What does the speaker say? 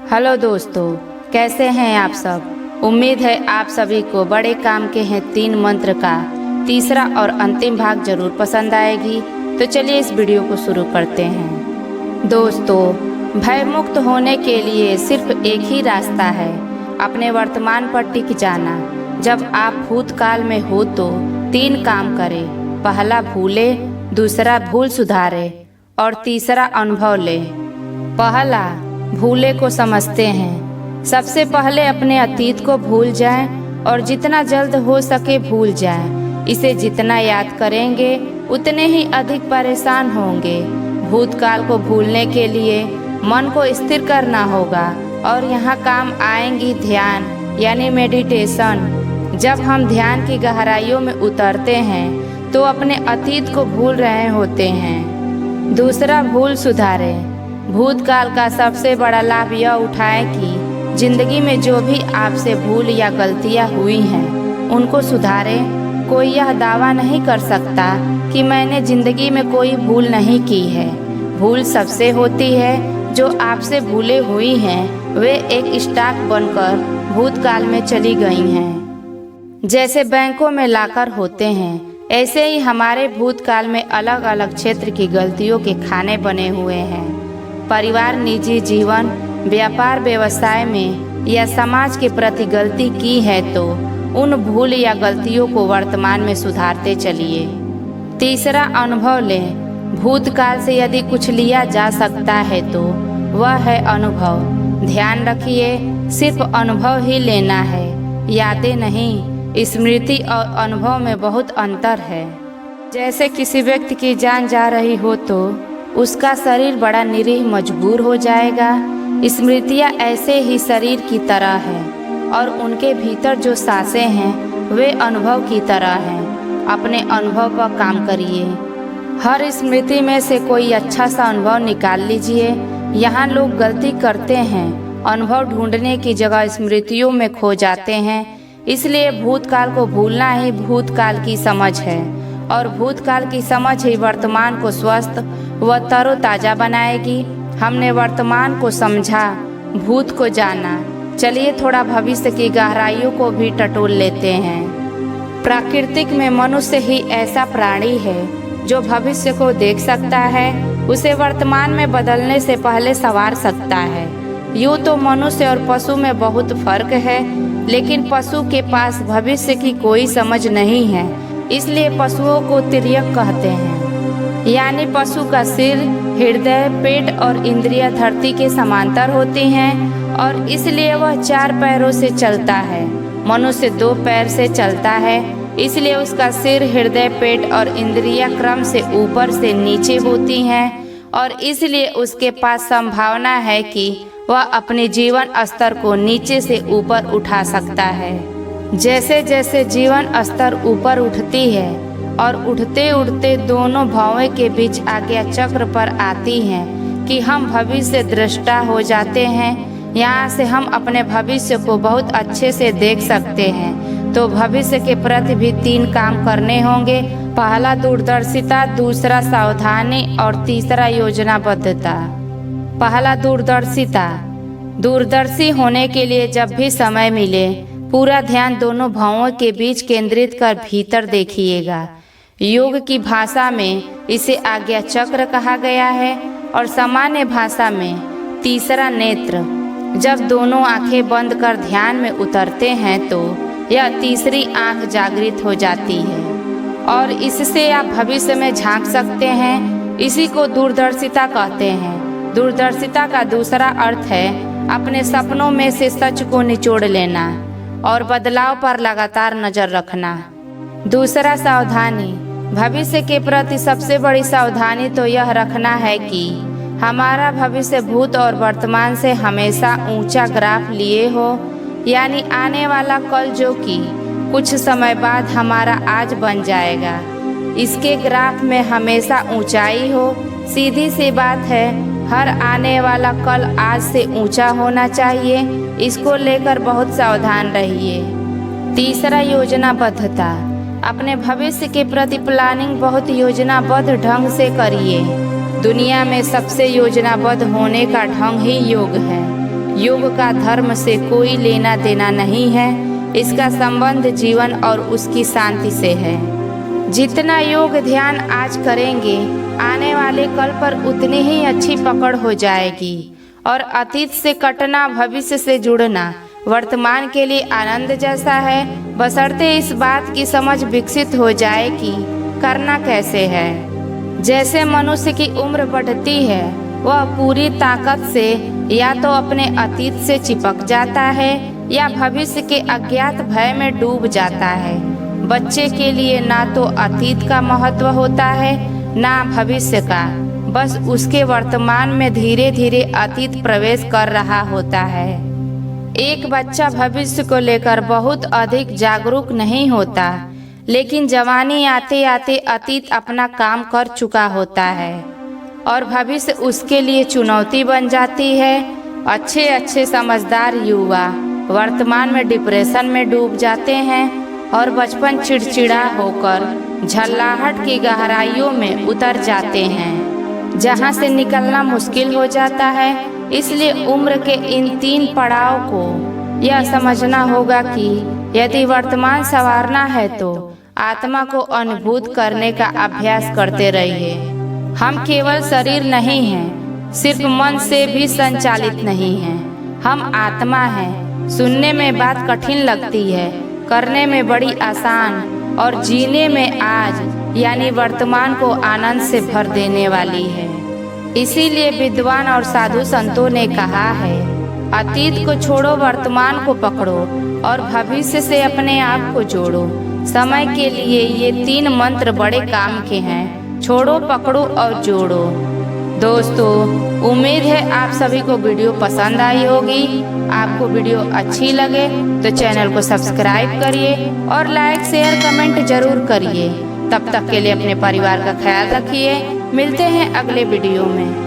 Hello दोस्तों, कैसे हैं आप सब। उम्मीद है आप सभी को बड़े काम के हैं 3 मंत्र का तीसरा और अंतिम भाग जरूर पसंद आएगी। तो चलिए इस वीडियो को शुरू करते हैं। दोस्तों, भय मुक्त होने के लिए सिर्फ एक ही रास्ता है, अपने वर्तमान पर टिक जाना। जब आप भूतकाल में हो तो 3 काम करें। पहला भूले, दूसरा भूल सुधारे और तीसरा अनुभव ले। पहला, भूले को समझते हैं। सबसे पहले अपने अतीत को भूल जाएं और जितना जल्द हो सके भूल जाएं। इसे जितना याद करेंगे उतने ही अधिक परेशान होंगे। भूतकाल को भूलने के लिए मन को स्थिर करना होगा और यहाँ काम आएंगी ध्यान यानी मेडिटेशन। जब हम ध्यान की गहराइयों में उतरते हैं तो अपने अतीत को भूल रहे होते हैं। दूसरा, भूल सुधारे। भूतकाल का सबसे बड़ा लाभ यह उठाएं कि जिंदगी में जो भी आपसे भूल या गलतियां हुई हैं उनको सुधारें। कोई यह दावा नहीं कर सकता कि मैंने जिंदगी में कोई भूल नहीं की है। भूल सबसे होती है। जो आपसे भूले हुई हैं वे एक स्टॉक बनकर भूतकाल में चली गई हैं। जैसे बैंकों में लॉकर होते हैं, ऐसे ही हमारे भूतकाल में अलग अलग क्षेत्र की गलतियों के खाने बने हुए हैं। परिवार, निजी जीवन, व्यापार व्यवसाय में या समाज के प्रति गलती की है तो उन भूल या गलतियों को वर्तमान में सुधारते चलिए। तीसरा, अनुभव लें। भूतकाल से यदि कुछ लिया जा सकता है तो वह है अनुभव। ध्यान रखिए, सिर्फ अनुभव ही लेना है, यादें नहीं। स्मृति और अनुभव में बहुत अंतर है। जैसे किसी व्यक्ति की जान जा रही हो तो उसका शरीर बड़ा निरीह मजबूर हो जाएगा। स्मृतियाँ ऐसे ही शरीर की तरह हैं और उनके भीतर जो सांसें हैं वे अनुभव की तरह हैं। अपने अनुभव पर काम करिए। हर स्मृति में से कोई अच्छा सा अनुभव निकाल लीजिए। यहाँ लोग गलती करते हैं, अनुभव ढूंढने की जगह स्मृतियों में खो जाते हैं। इसलिए भूतकाल को भूलना ही भूतकाल की समझ है और भूतकाल की समझ ही वर्तमान को स्वस्थ व तरोताज़ा बनाएगी। हमने वर्तमान को समझा, भूत को जाना। चलिए थोड़ा भविष्य की गहराइयों को भी टटोल लेते हैं। प्राकृतिक में मनुष्य ही ऐसा प्राणी है जो भविष्य को देख सकता है, उसे वर्तमान में बदलने से पहले संवार सकता है। यूँ तो मनुष्य और पशु में बहुत फर्क है, लेकिन पशु के पास भविष्य की कोई समझ नहीं है, इसलिए पशुओं को तिर्यक कहते हैं। यानी पशु का सिर, हृदय, पेट और इंद्रियां धरती के समांतर होती हैं और इसलिए वह 4 पैरों से चलता है। मनुष्य 2 पैर से चलता है, इसलिए उसका सिर, हृदय, पेट और इंद्रियां क्रम से ऊपर से नीचे होती हैं और इसलिए उसके पास संभावना है कि वह अपने जीवन स्तर को नीचे से ऊपर उठा सकता है। जैसे जैसे जीवन स्तर ऊपर उठती है और उठते उठते दोनों भावों के बीच आज्ञा चक्र पर आती हैं कि हम भविष्य दृष्टा हो जाते हैं। यहाँ से हम अपने भविष्य को बहुत अच्छे से देख सकते हैं। तो भविष्य के प्रति भी 3 काम करने होंगे। पहला दूरदर्शिता, दूसरा सावधानी और तीसरा योजनाबद्धता। पहला दूरदर्शिता। दूरदर्शी होने के लिए जब भी समय मिले पूरा ध्यान दोनों भावों के बीच केंद्रित कर भीतर देखिएगा। योग की भाषा में इसे आज्ञा चक्र कहा गया है और सामान्य भाषा में तीसरा नेत्र। जब दोनों आंखें बंद कर ध्यान में उतरते हैं तो यह तीसरी आंख जागृत हो जाती है और इससे आप भविष्य में झांक सकते हैं। इसी को दूरदर्शिता कहते हैं। दूरदर्शिता का दूसरा अर्थ है अपने सपनों में से सच को निचोड़ लेना और बदलाव पर लगातार नजर रखना। दूसरा, सावधानी। भविष्य के प्रति सबसे बड़ी सावधानी तो यह रखना है कि हमारा भविष्य भूत और वर्तमान से हमेशा ऊंचा ग्राफ लिए हो, यानी आने वाला कल जो कि कुछ समय बाद हमारा आज बन जाएगा, इसके ग्राफ में हमेशा ऊंचाई हो। सीधी सी बात है, हर आने वाला कल आज से ऊंचा होना चाहिए। इसको लेकर बहुत सावधान रहिए। तीसरा, योजनाबद्धता। अपने भविष्य के प्रति प्लानिंग बहुत योजनाबद्ध ढंग से करिए। दुनिया में सबसे योजनाबद्ध होने का ढंग ही योग है। योग का धर्म से कोई लेना देना नहीं है। इसका संबंध जीवन और उसकी शांति से है। जितना योग ध्यान आज करेंगे, आने वाले कल पर उतनी ही अच्छी पकड़ हो जाएगी। और अतीत से कटना, भविष्य से जुड़ना वर्तमान के लिए आनंद जैसा है, बशर्ते इस बात की समझ विकसित हो जाए कि करना कैसे है। जैसे मनुष्य की उम्र बढ़ती है, वह पूरी ताकत से या तो अपने अतीत से चिपक जाता है या भविष्य के अज्ञात भय में डूब जाता है। बच्चे के लिए ना तो अतीत का महत्व होता है ना भविष्य का, बस उसके वर्तमान में धीरे धीरे अतीत प्रवेश कर रहा होता है। एक बच्चा भविष्य को लेकर बहुत अधिक जागरूक नहीं होता, लेकिन जवानी आते आते अतीत अपना काम कर चुका होता है और भविष्य उसके लिए चुनौती बन जाती है। अच्छे समझदार युवा वर्तमान में डिप्रेशन में डूब जाते हैं और बचपन चिड़चिड़ा होकर झल्लाहट की गहराइयों में उतर जाते हैं, जहां से निकलना मुश्किल हो जाता है। इसलिए उम्र के इन 3 पड़ाव को यह समझना होगा कि यदि वर्तमान संवारना है तो आत्मा को अनुभूत करने का अभ्यास करते रहिए। हम केवल शरीर नहीं हैं, सिर्फ मन से भी संचालित नहीं हैं। हम आत्मा हैं। सुनने में बात कठिन लगती है, करने में बड़ी आसान और जीने में आज यानी वर्तमान को आनंद से भर देने वाली है। इसीलिए विद्वान और साधु संतों ने कहा है, अतीत को छोड़ो, वर्तमान को पकड़ो और भविष्य से अपने आप को जोड़ो। समय के लिए ये 3 मंत्र बड़े काम के हैं, छोड़ो, पकड़ो और जोड़ो। दोस्तों, उम्मीद है आप सभी को वीडियो पसंद आई होगी। आपको वीडियो अच्छी लगे तो चैनल को सब्सक्राइब करिए और लाइक शेयर कमेंट जरूर करिए। तब तक के लिए अपने परिवार का ख्याल रखिए। मिलते हैं अगले वीडियो में।